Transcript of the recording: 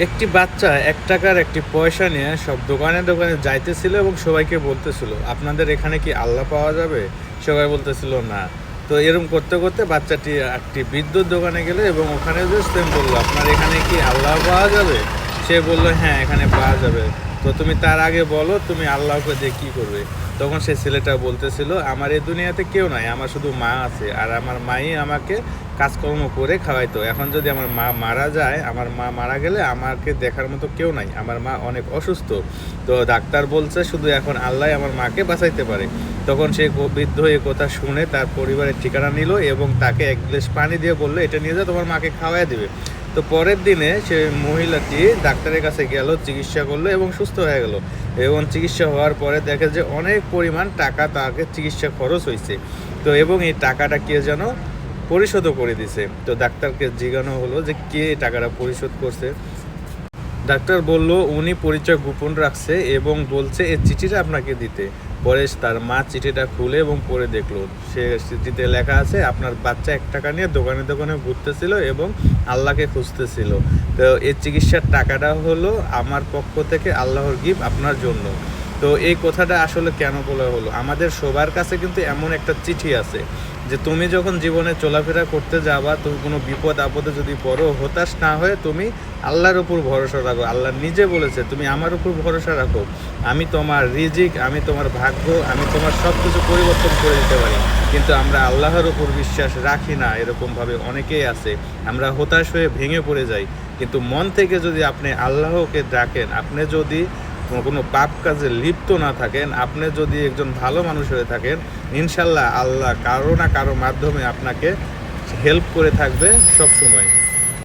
একটি বাচ্চা ১ টাকার একটি পয়সা নিয়ে সব দোকানে দোকানে যাইতেছিল এবং সবাইকে বলতেছিল, আপনাদের এখানে কি আল্লাহ পাওয়া যাবে? সবাই বলতেছিল না। তো এরকম করতে করতে বাচ্চাটি একটি বিদ্যুৎ দোকানে গেল এবং ওখানে যে সেম বললো, আপনার এখানে কি আল্লাহ পাওয়া যাবে? সে বলল, হ্যাঁ, এখানে পাওয়া যাবে। তো তুমি তার আগে বলো, তুমি আল্লাহকে দিয়ে কী করবে? তখন সে ছেলেটা বলতেছিল, আমার এই দুনিয়াতে কেউ নাই, আমার শুধু মা আছে, আর আমার মাই আমাকে কাজকর্ম করে খাওয়াইতো। এখন যদি আমার মা মারা যায়, আমার মা মারা গেলে আমাকে দেখার মতো কেউ নাই, আমার মা অনেক অসুস্থ। তো ডাক্তার বলছে শুধু এখন আল্লাহ আমার মাকে বাঁচাইতে পারে। তখন সে বৃদ্ধ এ কথা শুনে তার পরিবারের ঠিকানা নিল এবং তাকে ১ গ্লাস পানি দিয়ে বললো, এটা নিয়ে যাও, তোমার মাকে খাওয়াই দেবে। তো পরের দিনে সে মহিলাটি ডাক্তারের কাছে গেল, চিকিৎসা করলো এবং সুস্থ হয়ে গেল। এবং চিকিৎসা হওয়ার পরে দেখে যে অনেক পরিমাণ টাকা তাকে চিকিৎসা খরচ হয়েছে। তো এবং এই টাকাটা কে যেন পরিশোধও করে দিছে। তো ডাক্তারকে জিজ্ঞানো হলো যে কে টাকাটা পরিশোধ করছে। ডাক্তার বলল উনি পরিচয় গোপন রাখছে এবং বলছে এই চিঠিটা আপনাকে দিতে। পরে তার মা চিঠিটা খুলে এবং পড়ে দেখলো, সে চিঠিতে লেখা আছে, আপনার বাচ্চা ১ টাকা নিয়ে দোকানে দোকানে ঘুরতেছিল এবং আল্লাহকে খুঁজতেছিল। তো এই চিকিৎসার টাকাটা হলো আমার পক্ষ থেকে আল্লাহর গিফট আপনার জন্য। তো এই কথাটা আসলে কেন বলা হলো, আমাদের সবার কাছে কিন্তু এমন একটা চিঠি আছে যে তুমি যখন জীবনে চলাফেরা করতে যাবা, তুমি কোনো বিপদ আপদে যদি পড়ো, হতাশ না হয়ে তুমি আল্লাহর উপর ভরসা রাখো। আল্লাহ নিজে বলেছে, তুমি আমার উপর ভরসা রাখো, আমি তোমার রিজিক, আমি তোমার ভাগ্য, আমি তোমার সব কিছু পরিবর্তন করে দিতে পারি। কিন্তু আমরা আল্লাহর উপর বিশ্বাস রাখি না, এরকমভাবে অনেকেই আছে। আমরা হতাশ হয়ে ভেঙে পড়ে যাই। কিন্তু মন থেকে যদি আপনি আল্লাহকে ডাকেন, আপনি যদি কোনো পাপ কাজে লিপ্ত না থাকেন, আপনি যদি একজন ভালো মানুষ হয়ে থাকেন, ইনশাল্লাহ আল্লাহ কারো না কারো মাধ্যমে আপনাকে হেল্প করে থাকবে সব সময়।